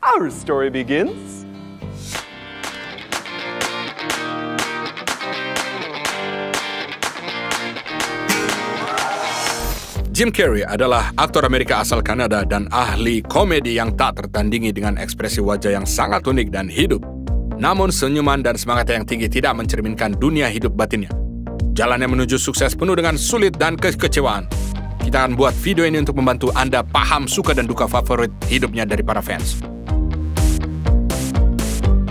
Our story begins. Jim Carrey adalah aktor Amerika asal Kanada dan ahli komedi yang tak tertandingi dengan ekspresi wajah yang sangat unik dan hidup. Namun senyuman dan semangatnya yang tinggi tidak mencerminkan dunia hidup batinnya. Jalannya menuju sukses penuh dengan sulit dan kekecewaan. Kita akan buat video ini untuk membantu Anda paham suka dan duka favorit hidupnya dari para fans.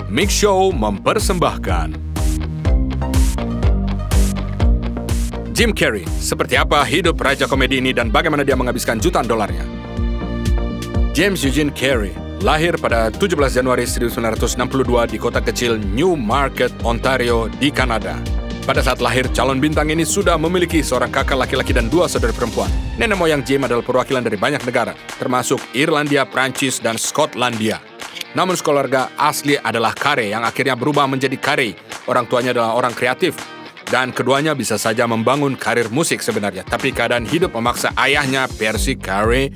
Mix Show mempersembahkan Jim Carrey, seperti apa hidup raja komedi ini dan bagaimana dia menghabiskan jutaan dolarnya. James Eugene Carrey lahir pada 17 Januari 1962 di kota kecil Newmarket, Ontario, di Kanada. Pada saat lahir, calon bintang ini sudah memiliki seorang kakak laki-laki dan dua saudara perempuan. Nenek moyang Jim adalah perwakilan dari banyak negara, termasuk Irlandia, Prancis, dan Skotlandia. Namun keluarga asli adalah Carey yang akhirnya berubah menjadi Carey. Orang tuanya adalah orang kreatif, dan keduanya bisa saja membangun karir musik sebenarnya. Tapi keadaan hidup memaksa ayahnya, Percy Carey,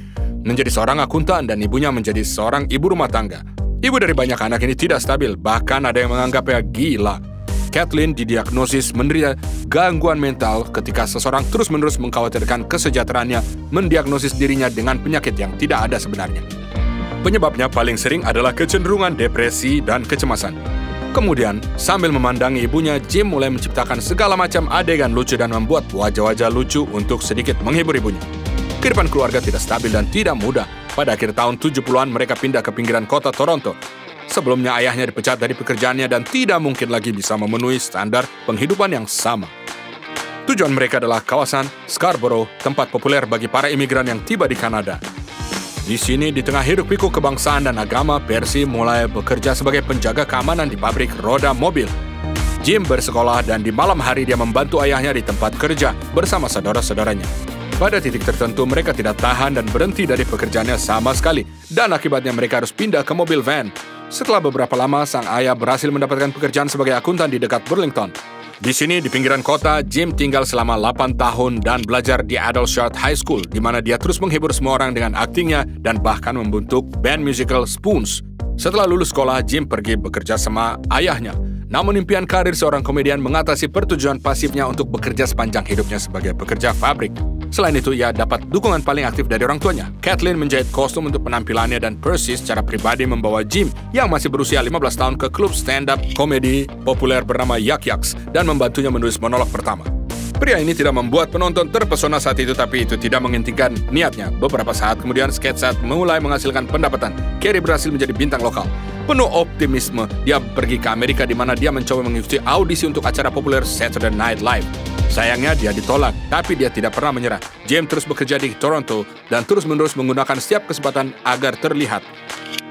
menjadi seorang akuntan dan ibunya menjadi seorang ibu rumah tangga. Ibu dari banyak anak ini tidak stabil, bahkan ada yang menganggapnya gila. Kathleen didiagnosis menderita gangguan mental ketika seseorang terus-menerus mengkhawatirkan kesejahteraannya mendiagnosis dirinya dengan penyakit yang tidak ada sebenarnya. Penyebabnya paling sering adalah kecenderungan depresi dan kecemasan. Kemudian, sambil memandangi ibunya, Jim mulai menciptakan segala macam adegan lucu dan membuat wajah-wajah lucu untuk sedikit menghibur ibunya. Kehidupan keluarga tidak stabil dan tidak mudah. Pada akhir tahun 70-an, mereka pindah ke pinggiran kota Toronto. Sebelumnya ayahnya dipecat dari pekerjaannya dan tidak mungkin lagi bisa memenuhi standar penghidupan yang sama. Tujuan mereka adalah kawasan Scarborough, tempat populer bagi para imigran yang tiba di Kanada. Di sini, di tengah hiruk-pikuk kebangsaan dan agama, Percy mulai bekerja sebagai penjaga keamanan di pabrik roda mobil. Jim bersekolah dan di malam hari dia membantu ayahnya di tempat kerja bersama saudara-saudaranya. Pada titik tertentu, mereka tidak tahan dan berhenti dari pekerjaannya sama sekali, dan akibatnya mereka harus pindah ke mobil van. Setelah beberapa lama, sang ayah berhasil mendapatkan pekerjaan sebagai akuntan di dekat Burlington. Di sini, di pinggiran kota, Jim tinggal selama 8 tahun dan belajar di Aldershot High School, di mana dia terus menghibur semua orang dengan aktingnya dan bahkan membentuk band musical Spoons. Setelah lulus sekolah, Jim pergi bekerja sama ayahnya. Namun impian karir seorang komedian mengatasi pertujuan pasifnya untuk bekerja sepanjang hidupnya sebagai pekerja pabrik. Selain itu, ia dapat dukungan paling aktif dari orang tuanya. Kathleen menjahit kostum untuk penampilannya dan Percy secara pribadi membawa Jim yang masih berusia 15 tahun ke klub stand-up komedi populer bernama Yak Yaks dan membantunya menulis monolog pertama. Pria ini tidak membuat penonton terpesona saat itu, tapi itu tidak menghentikan niatnya. Beberapa saat kemudian, sketsa mulai menghasilkan pendapatan. Carrey berhasil menjadi bintang lokal. Penuh optimisme, dia pergi ke Amerika di mana dia mencoba mengikuti audisi untuk acara populer Saturday Night Live. Sayangnya dia ditolak, tapi dia tidak pernah menyerah. James terus bekerja di Toronto dan terus-menerus menggunakan setiap kesempatan agar terlihat.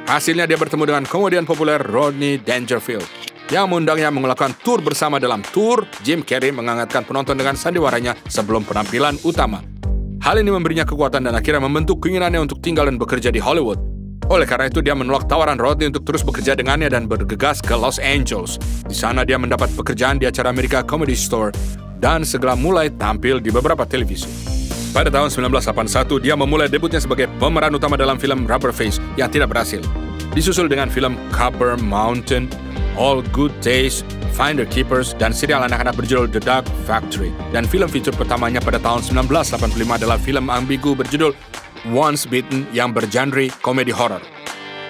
Hasilnya dia bertemu dengan komedian populer Rodney Dangerfield yang mengundangnya melakukan tur bersama. Dalam tur, Jim Carrey menghangatkan penonton dengan sandiwaranya sebelum penampilan utama. Hal ini memberinya kekuatan dan akhirnya membentuk keinginannya untuk tinggal dan bekerja di Hollywood. Oleh karena itu, dia menolak tawaran Rodney untuk terus bekerja dengannya dan bergegas ke Los Angeles. Di sana dia mendapat pekerjaan di acara America Comedy Store dan segera mulai tampil di beberapa televisi. Pada tahun 1981, dia memulai debutnya sebagai pemeran utama dalam film Rubber Face yang tidak berhasil. Disusul dengan film Copper Mountain, All Good Days, Finder Keepers, dan serial anak-anak berjudul The Dog Factory. Dan film feature pertamanya pada tahun 1985 adalah film ambigu berjudul Once Bitten yang bergenre komedi horor.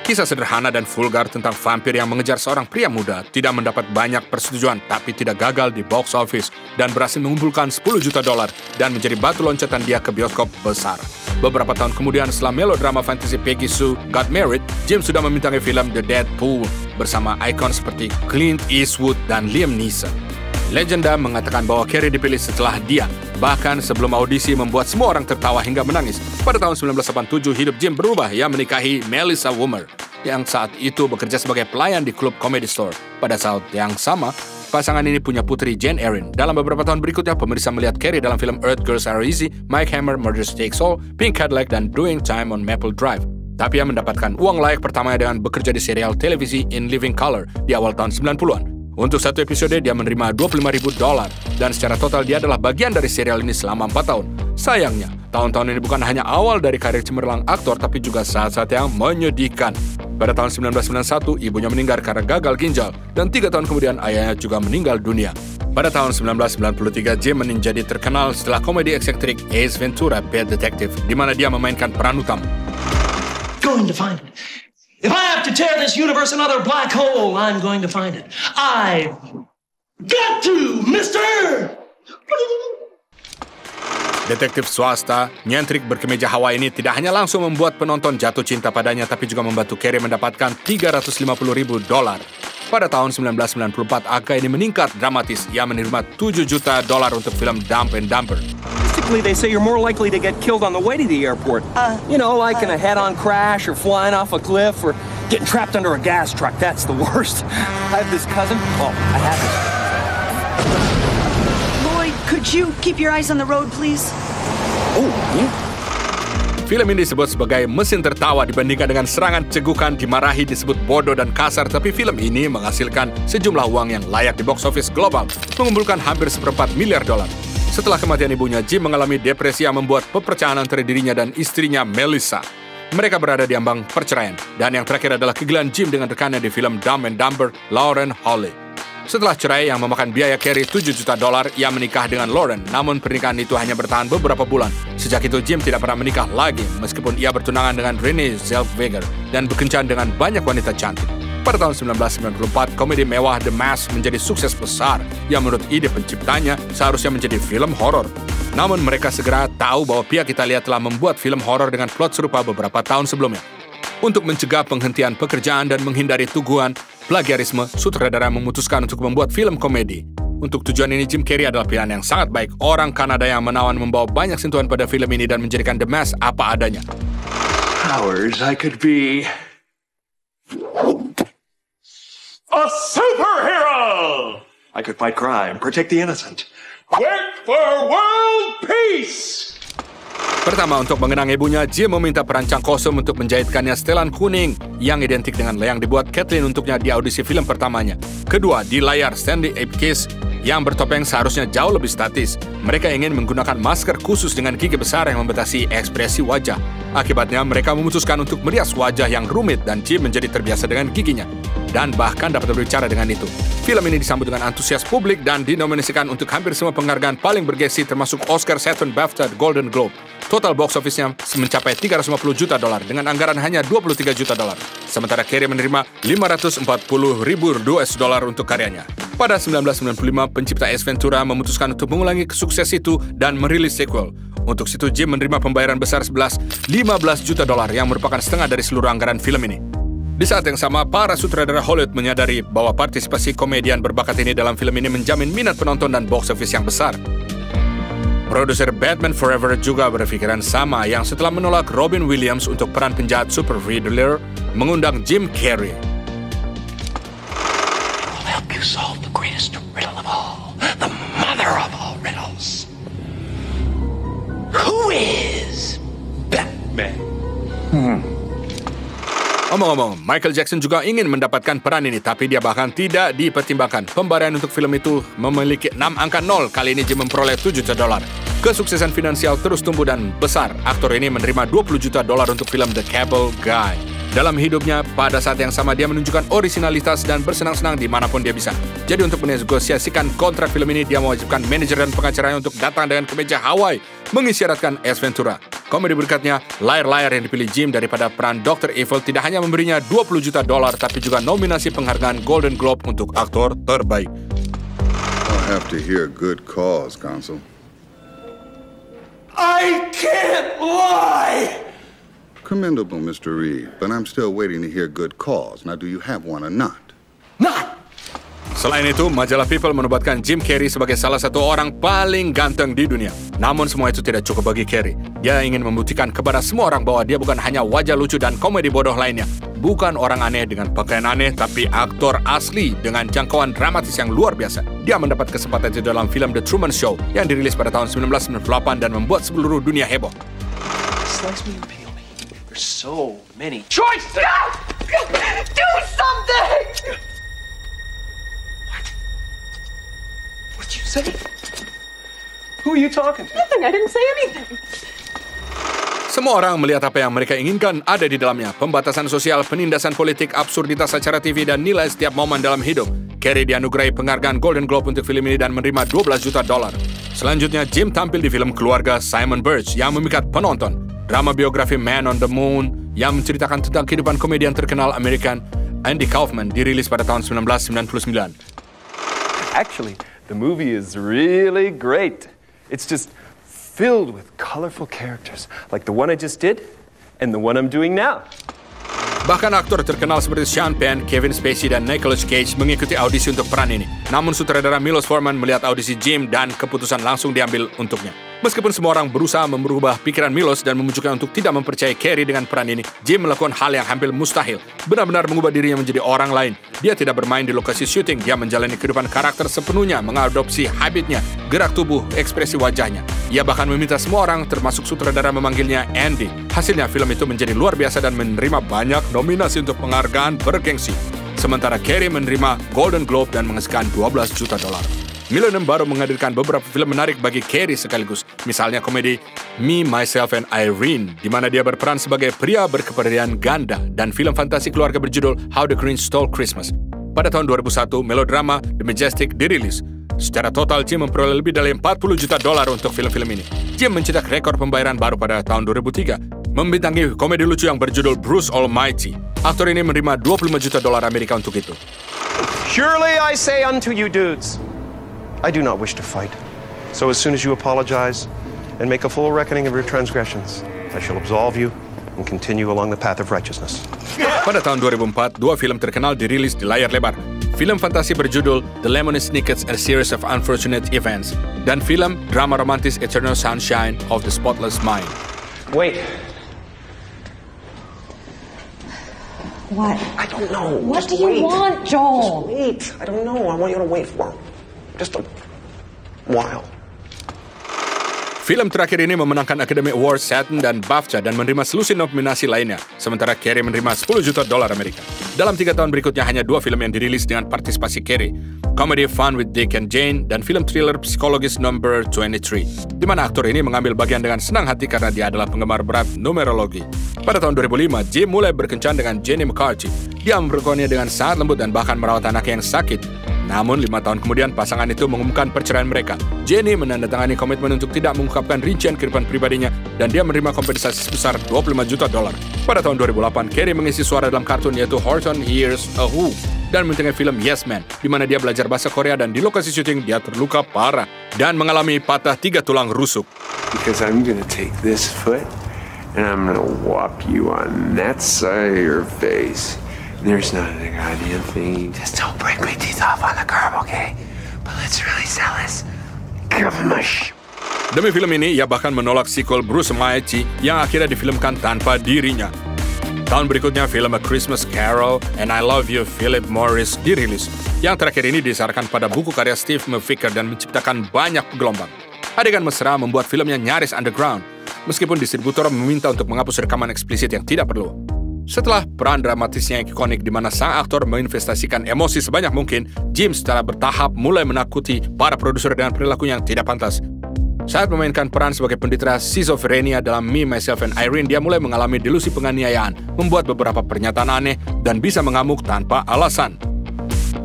Kisah sederhana dan vulgar tentang vampir yang mengejar seorang pria muda tidak mendapat banyak persetujuan, tapi tidak gagal di box office dan berhasil mengumpulkan $10 juta dan menjadi batu loncatan dia ke bioskop besar. Beberapa tahun kemudian, setelah melodrama fantasy Peggy Sue Got Married, James sudah membintangi film The Deadpool bersama ikon seperti Clint Eastwood dan Liam Neeson. Legenda mengatakan bahwa Carrey dipilih setelah dia, bahkan sebelum audisi membuat semua orang tertawa hingga menangis. Pada tahun 1987, hidup Jim berubah. Ia menikahi Melissa Woomer, yang saat itu bekerja sebagai pelayan di klub Comedy Store. Pada saat yang sama, pasangan ini punya putri Jane Erin. Dalam beberapa tahun berikutnya, pemirsa melihat Carrey dalam film Earth Girls Are Easy, Mike Hammer, Murder Takes All, Pink Cadillac, dan Doing Time on Maple Drive. Tapi ia mendapatkan uang layak pertamanya dengan bekerja di serial televisi In Living Color di awal tahun 90-an. Untuk satu episode, dia menerima $25.000, dan secara total dia adalah bagian dari serial ini selama 4 tahun. Sayangnya, tahun-tahun ini bukan hanya awal dari karir cemerlang aktor, tapi juga saat-saat yang menyedihkan. Pada tahun 1991, ibunya meninggal karena gagal ginjal, dan 3 tahun kemudian ayahnya juga meninggal dunia. Pada tahun 1993, Jim menjadi terkenal setelah komedi eksentrik Ace Ventura, Pet Detective, di mana dia memainkan peran utama. Going to find it. If I have to tear this universe another black hole, I'm going to find it. I've got to, mister! Detektif swasta, nyentrik berkemeja Hawaii ini tidak hanya langsung membuat penonton jatuh cinta padanya, tapi juga membantu Carey mendapatkan $350.000. Pada tahun 1994, angka ini meningkat dramatis. Ia menerima $7 juta untuk film Dump and Dumper. Basically, they say you're more likely to get killed on the way to the airport. Like in a head-on crash or flying off a cliff or getting trapped under a gas truck. That's the worst. I have this cousin. Oh, I have this. Lloyd, could you keep your eyes on the road, please? Oh, yeah. Film ini disebut sebagai mesin tertawa dibandingkan dengan serangan cegukan, dimarahi, disebut bodoh dan kasar, tapi film ini menghasilkan sejumlah uang yang layak di box office global, mengumpulkan hampir $1,4 miliar. Setelah kematian ibunya, Jim mengalami depresi yang membuat pepercayaan antara dirinya dan istrinya Melissa. Mereka berada di ambang perceraian, dan yang terakhir adalah kegilaan Jim dengan rekannya di film Dumb and Dumber, Lauren Holly. Setelah cerai yang memakan biaya Carey $7 juta, ia menikah dengan Lauren, namun pernikahan itu hanya bertahan beberapa bulan. Sejak itu, Jim tidak pernah menikah lagi, meskipun ia bertunangan dengan Renee Zellweger dan berkencan dengan banyak wanita cantik. Pada tahun 1994, komedi mewah The Mask menjadi sukses besar, yang menurut ide penciptanya seharusnya menjadi film horor. Namun mereka segera tahu bahwa pihak Italia telah membuat film horor dengan plot serupa beberapa tahun sebelumnya. Untuk mencegah penghentian pekerjaan dan menghindari tuduhan plagiarisme, sutradara memutuskan untuk membuat film komedi. Untuk tujuan ini, Jim Carrey adalah pilihan yang sangat baik. Orang Kanada yang menawan membawa banyak sentuhan pada film ini dan menjadikan The Mask apa adanya. Powers, I could be a superhero! I could fight crime, protect the innocent. Work for world peace! Pertama, untuk mengenang ibunya, Jim meminta perancang kostum untuk menjahitkannya setelan kuning yang identik dengan yang dibuat Kathleen untuknya di audisi film pertamanya. Kedua, di layar Stanley Ipkiss yang bertopeng seharusnya jauh lebih statis. Mereka ingin menggunakan masker khusus dengan gigi besar yang membatasi ekspresi wajah. Akibatnya, mereka memutuskan untuk merias wajah yang rumit dan Jim menjadi terbiasa dengan giginya. Dan bahkan dapat berbicara dengan itu. Film ini disambut dengan antusias publik dan dinominasikan untuk hampir semua penghargaan paling bergengsi termasuk Oscar, Saturn, BAFTA, Golden Globe. Total box office-nya mencapai $350 juta dengan anggaran hanya $23 juta. Sementara Carrey menerima $540.000 untuk karyanya. Pada 1995, pencipta Ace Ventura memutuskan untuk mengulangi sukses itu dan merilis sequel. Untuk situ, Jim menerima pembayaran besar $15 juta yang merupakan setengah dari seluruh anggaran film ini. Di saat yang sama, para sutradara Hollywood menyadari bahwa partisipasi komedian berbakat ini dalam film ini menjamin minat penonton dan box office yang besar. Produser Batman Forever juga berpikiran sama, yang setelah menolak Robin Williams untuk peran penjahat super villain, mengundang Jim Carrey. I'll help you solve the greatest riddle of all, the mother of all riddles. Who is Batman? Omong-omong, Michael Jackson juga ingin mendapatkan peran ini, tapi dia bahkan tidak dipertimbangkan. Pemberian untuk film itu memiliki 6 angka 0, kali ini Jim memperoleh $7 juta. Kesuksesan finansial terus tumbuh dan besar. Aktor ini menerima $20 juta untuk film The Cable Guy. Dalam hidupnya, pada saat yang sama dia menunjukkan orisinalitas dan bersenang-senang dimanapun dia bisa. Jadi untuk menegosiasikan kontrak film ini, dia mewajibkan manajer dan pengacaranya untuk datang dengan kemeja Hawaii, mengisyaratkan Ace Ventura. Komedi berikutnya, Liar yang dipilih Jim daripada peran Dr. Evil tidak hanya memberinya $20 juta, tapi juga nominasi penghargaan Golden Globe untuk aktor terbaik. I'll have to hear good cause, Consul. I can't lie! Commendable, Mr. Reed, but I'm still waiting to hear good cause. Now, do you have one or not? Not! Selain itu, majalah People menobatkan Jim Carrey sebagai salah satu orang paling ganteng di dunia. Namun semua itu tidak cukup bagi Carrey. Dia ingin membuktikan kepada semua orang bahwa dia bukan hanya wajah lucu dan komedi bodoh lainnya. Bukan orang aneh dengan pakaian aneh, tapi aktor asli dengan jangkauan dramatis yang luar biasa. Dia mendapat kesempatan di dalam film The Truman Show yang dirilis pada tahun 1998 dan membuat seluruh dunia heboh. Slice me and peel me. There's so many choices! Do something! What'd you say? Who are you talking to? Nothing, I didn't say anything. Semua orang melihat apa yang mereka inginkan ada di dalamnya. Pembatasan sosial, penindasan politik, absurditas acara TV, dan nilai setiap momen dalam hidup. Carey dianugerahi penghargaan Golden Globe untuk film ini dan menerima $12 juta. Selanjutnya, Jim tampil di film keluarga Simon Birch yang memikat penonton. Drama biografi Man on the Moon yang menceritakan tentang kehidupan komedian terkenal American Andy Kaufman dirilis pada tahun 1999. Actually, the movie is really great. It's just filled with colorful characters, like the one I just did and the one I'm doing now. Bahkan aktor terkenal seperti Sean Penn, Kevin Spacey, dan Nicolas Cage mengikuti audisi untuk peran ini. Namun sutradara Milos Forman melihat audisi Jim dan keputusan langsung diambil untuknya. Meskipun semua orang berusaha merubah pikiran Milos dan membujukannya untuk tidak mempercayai Carey dengan peran ini, Jim melakukan hal yang hampir mustahil, benar-benar mengubah dirinya menjadi orang lain. Dia tidak bermain di lokasi syuting, dia menjalani kehidupan karakter sepenuhnya, mengadopsi habitnya, gerak tubuh, ekspresi wajahnya. Ia bahkan meminta semua orang, termasuk sutradara, memanggilnya Andy. Hasilnya, film itu menjadi luar biasa dan menerima banyak nominasi untuk penghargaan bergengsi. Sementara Carey menerima Golden Globe dan menghasilkan $12 juta. Millennium baru menghadirkan beberapa film menarik bagi Carey sekaligus. Misalnya komedi Me, Myself, and Irene, di mana dia berperan sebagai pria berkepribadian ganda, dan film fantasi keluarga berjudul How the Grinch Stole Christmas. Pada tahun 2001, melodrama The Majestic dirilis. Secara total, Jim memperoleh lebih dari $40 juta untuk film-film ini. Jim mencetak rekor pembayaran baru pada tahun 2003, membintangi komedi lucu yang berjudul Bruce Almighty. Aktor ini menerima $25 juta Amerika untuk itu. Surely I say unto you dudes, I do not wish to fight. So as soon as you apologize and make a full reckoning of your transgressions, I shall absolve you and continue along the path of righteousness. Pada tahun 2004, dua film terkenal dirilis di layar lebar. Film fantasi berjudul The Lemony Snickets: A Series of Unfortunate Events, dan film drama romantis Eternal Sunshine of the Spotless Mind. Wait. What? I don't know. What Just do you wait. want, Joel? Just wait. I don't know. I want you to wait for just a while. Film terakhir ini memenangkan Academy Awards, Saturn, dan BAFTA dan menerima selusin nominasi lainnya, sementara Carey menerima $10 juta Amerika. Dalam 3 tahun berikutnya hanya 2 film yang dirilis dengan partisipasi Carey, Comedy Fun with Dick and Jane, dan film thriller psikologis Number 23, di mana aktor ini mengambil bagian dengan senang hati karena dia adalah penggemar berat numerologi. Pada tahun 2005, Jim mulai berkencan dengan Jenny McCarthy. Dia memperlakukannya dengan sangat lembut dan bahkan merawat anaknya yang sakit. Namun 5 tahun kemudian pasangan itu mengumumkan perceraian mereka. Jenny menandatangani komitmen untuk tidak mengungkapkan rincian kehidupan pribadinya dan dia menerima kompensasi sebesar $25 juta. Pada tahun 2008, Carey mengisi suara dalam kartun yaitu Horton Hears a Who dan mentingai film Yes Man, di mana dia belajar bahasa Korea dan di lokasi syuting dia terluka parah dan mengalami patah 3 tulang rusuk. Because I'm gonna take this foot and I'm gonna whop you on that side of your face. There's not a goddamn thing. Just don't break my teeth off on the curb, okay? But let's really sell this. Gamash. Demi film ini, ia bahkan menolak sequel Bruce Almighty yang akhirnya difilmkan tanpa dirinya. Tahun berikutnya, film A Christmas Carol and I Love You, Philip Morris dirilis. Yang terakhir ini didasarkan pada buku karya Steve McVicker dan menciptakan banyak gelombang. Adegan mesra membuat filmnya nyaris underground, meskipun distributor meminta untuk menghapus rekaman eksplisit yang tidak perlu. Setelah peran dramatisnya yang ikonik di mana sang aktor menginvestasikan emosi sebanyak mungkin, Jim secara bertahap mulai menakuti para produser dengan perilaku yang tidak pantas. Saat memainkan peran sebagai pendeta schizophrenia dalam Me, Myself, and Irene, dia mulai mengalami delusi penganiayaan, membuat beberapa pernyataan aneh, dan bisa mengamuk tanpa alasan.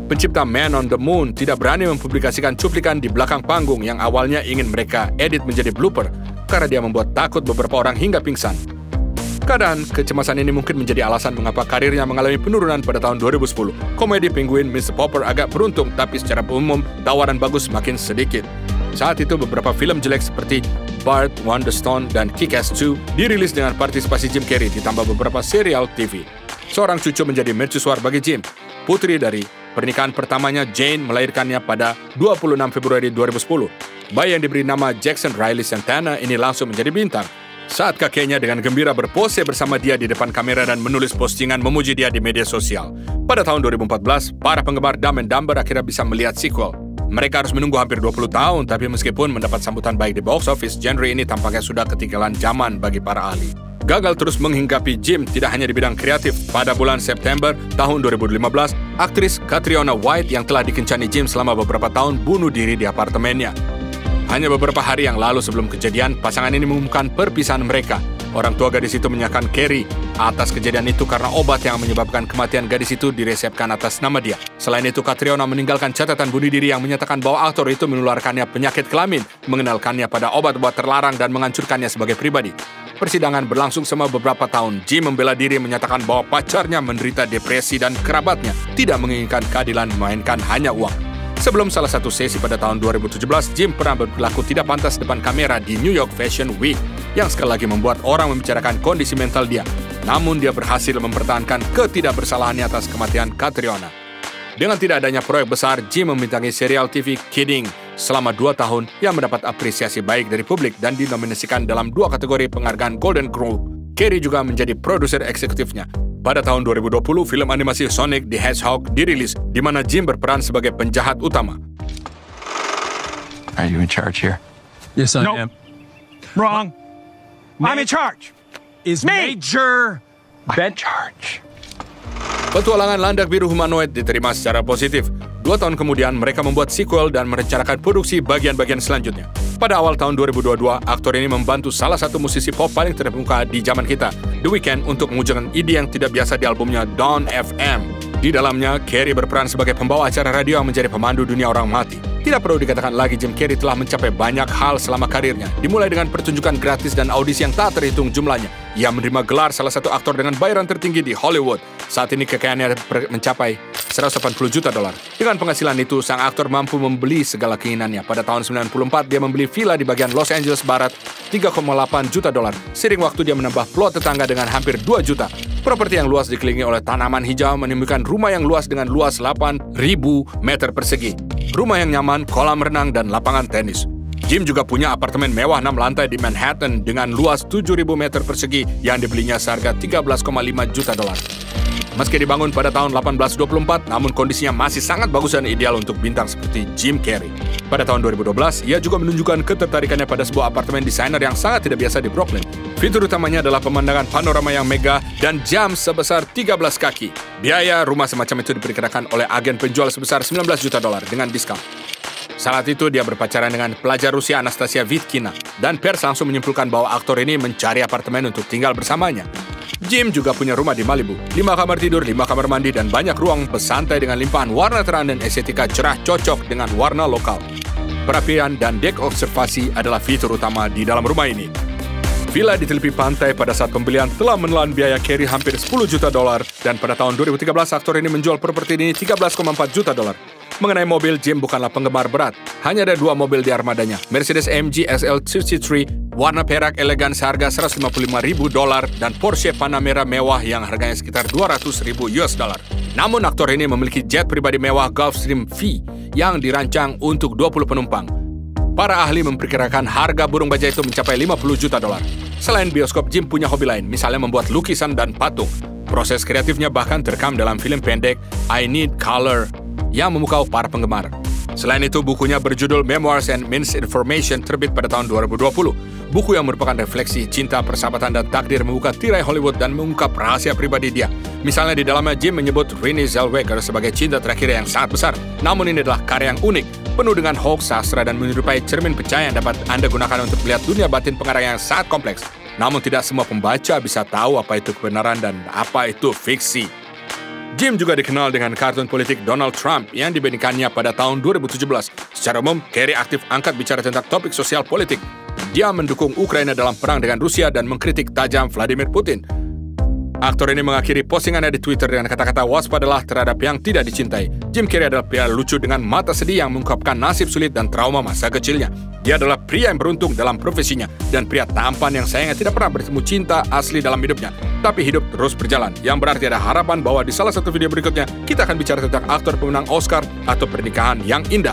Pencipta Man on the Moon tidak berani mempublikasikan cuplikan di belakang panggung yang awalnya ingin mereka edit menjadi blooper, karena dia membuat takut beberapa orang hingga pingsan. Keadaan kecemasan ini mungkin menjadi alasan mengapa karirnya mengalami penurunan pada tahun 2010. Komedi Penguin Mr. Popper agak beruntung, tapi secara umum tawaran bagus makin sedikit. Saat itu beberapa film jelek seperti Bart, Wonderstone, dan Kick-Ass 2 dirilis dengan partisipasi Jim Carrey ditambah beberapa serial TV. Seorang cucu menjadi mercusuar bagi Jim. Putri dari pernikahan pertamanya, Jane, melahirkannya pada 26 Februari 2010. Bayi yang diberi nama Jackson Riley Santana ini langsung menjadi bintang. Saat kakeknya dengan gembira berpose bersama dia di depan kamera dan menulis postingan memuji dia di media sosial. Pada tahun 2014, para penggemar Dumb and Dumber akhirnya bisa melihat sequel. Mereka harus menunggu hampir 20 tahun, tapi meskipun mendapat sambutan baik di box office, genre ini tampaknya sudah ketinggalan zaman bagi para ahli. Gagal terus menghinggapi Jim tidak hanya di bidang kreatif. Pada bulan September tahun 2015, aktris Catriona White yang telah dikencani Jim selama beberapa tahun bunuh diri di apartemennya. Hanya beberapa hari yang lalu sebelum kejadian, pasangan ini mengumumkan perpisahan mereka. Orang tua gadis itu menyalahkan Carey atas kejadian itu karena obat yang menyebabkan kematian gadis itu diresepkan atas nama dia. Selain itu, Catriona meninggalkan catatan bunuh diri yang menyatakan bahwa aktor itu menularkannya penyakit kelamin, mengenalkannya pada obat-obat terlarang dan menghancurkannya sebagai pribadi. Persidangan berlangsung selama beberapa tahun. Jim membela diri menyatakan bahwa pacarnya menderita depresi dan kerabatnya tidak menginginkan keadilan melainkan hanya uang. Sebelum salah satu sesi pada tahun 2017, Jim pernah berperilaku tidak pantas depan kamera di New York Fashion Week yang sekali lagi membuat orang membicarakan kondisi mental dia. Namun dia berhasil mempertahankan ketidakbersalahannya atas kematian Catriona. Dengan tidak adanya proyek besar, Jim membintangi serial TV Kidding selama 2 tahun yang mendapat apresiasi baik dari publik dan dinominasikan dalam 2 kategori penghargaan Golden Globe. Carey juga menjadi produser eksekutifnya. Pada tahun 2020, film animasi Sonic the Hedgehog dirilis, di mana Jim berperan sebagai penjahat utama. Are you in charge here? Yes, I am. Wrong. I'm in charge. Is Major Ben charge? Petualangan landak biru humanoid diterima secara positif. 2 tahun kemudian, mereka membuat sequel dan merencanakan produksi bagian-bagian selanjutnya. Pada awal tahun 2022, aktor ini membantu salah satu musisi pop paling terkemuka di zaman kita, The Weeknd, untuk mewujudkan ide yang tidak biasa di albumnya Dawn FM. Di dalamnya, Carey berperan sebagai pembawa acara radio yang menjadi pemandu dunia orang mati. Tidak perlu dikatakan lagi, Jim Carey telah mencapai banyak hal selama karirnya, dimulai dengan pertunjukan gratis dan audisi yang tak terhitung jumlahnya. Ia menerima gelar salah satu aktor dengan bayaran tertinggi di Hollywood. Saat ini kekayaannya mencapai $180 juta. Dengan penghasilan itu, sang aktor mampu membeli segala keinginannya. Pada tahun 1994, dia membeli villa di bagian Los Angeles Barat, $3,8 juta. Seiring waktu, dia menambah plot tetangga dengan hampir 2 juta. Properti yang luas dikelilingi oleh tanaman hijau menimbulkan rumah yang luas dengan luas 8.000 meter persegi. Rumah yang nyaman, kolam renang, dan lapangan tenis. Jim juga punya apartemen mewah 6 lantai di Manhattan dengan luas 7.000 meter persegi yang dibelinya seharga $13,5 juta. Meski dibangun pada tahun 1824, namun kondisinya masih sangat bagus dan ideal untuk bintang seperti Jim Carey. Pada tahun 2012, ia juga menunjukkan ketertarikannya pada sebuah apartemen desainer yang sangat tidak biasa di Brooklyn. Fitur utamanya adalah pemandangan panorama yang megah dan jam sebesar 13 kaki. Biaya rumah semacam itu diperkirakan oleh agen penjual sebesar $19 juta dengan diskon. Saat itu dia berpacaran dengan pelajar Rusia Anastasia Vitkina, dan pers langsung menyimpulkan bahwa aktor ini mencari apartemen untuk tinggal bersamanya. Jim juga punya rumah di Malibu, 5 kamar tidur, 5 kamar mandi, dan banyak ruang bersantai dengan limpahan warna terang dan estetika cerah cocok dengan warna lokal. Perapian dan dek observasi adalah fitur utama di dalam rumah ini. Villa di tepi pantai pada saat pembelian telah menelan biaya Carey hampir $10 juta, dan pada tahun 2013 aktor ini menjual properti ini $13,4 juta. Mengenai mobil, Jim bukanlah penggemar berat. Hanya ada 2 mobil di armadanya, Mercedes AMG SL63 warna perak elegan seharga $155.000 dan Porsche Panamera mewah yang harganya sekitar $200.000. Namun aktor ini memiliki jet pribadi mewah Gulfstream V yang dirancang untuk 20 penumpang. Para ahli memperkirakan harga burung baja itu mencapai $50 juta. Selain bioskop, Jim punya hobi lain, misalnya membuat lukisan dan patung. Proses kreatifnya bahkan terekam dalam film pendek I Need Color yang memukau para penggemar. Selain itu, bukunya berjudul Memoirs and Misinformation terbit pada tahun 2020. Buku yang merupakan refleksi cinta, persahabatan, dan takdir membuka tirai Hollywood dan mengungkap rahasia pribadi dia. Misalnya di dalamnya Jim menyebut Renee Zellweger sebagai cinta terakhir yang sangat besar. Namun ini adalah karya yang unik, penuh dengan hoax, sastra, dan menyerupai cermin pecah yang dapat Anda gunakan untuk melihat dunia batin pengarang yang sangat kompleks. Namun tidak semua pembaca bisa tahu apa itu kebenaran dan apa itu fiksi. Jim juga dikenal dengan kartun politik Donald Trump yang dibandingkannya pada tahun 2017. Secara umum, Carey aktif angkat bicara tentang topik sosial politik. Dia mendukung Ukraina dalam perang dengan Rusia dan mengkritik tajam Vladimir Putin. Aktor ini mengakhiri postingannya di Twitter dengan kata-kata waspadalah terhadap yang tidak dicintai. Jim Carey adalah pria lucu dengan mata sedih yang mengungkapkan nasib sulit dan trauma masa kecilnya. Dia adalah pria yang beruntung dalam profesinya dan pria tampan yang sayangnya tidak pernah bertemu cinta asli dalam hidupnya. Tapi hidup terus berjalan, yang berarti ada harapan bahwa di salah satu video berikutnya kita akan bicara tentang aktor pemenang Oscar atau pernikahan yang indah.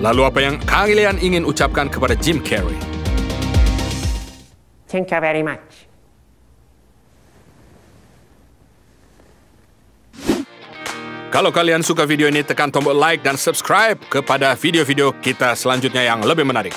Lalu apa yang kalian ingin ucapkan kepada Jim Carey? Thank you very much. Kalau kalian suka video ini, tekan tombol like dan subscribe kepada video-video kita selanjutnya yang lebih menarik.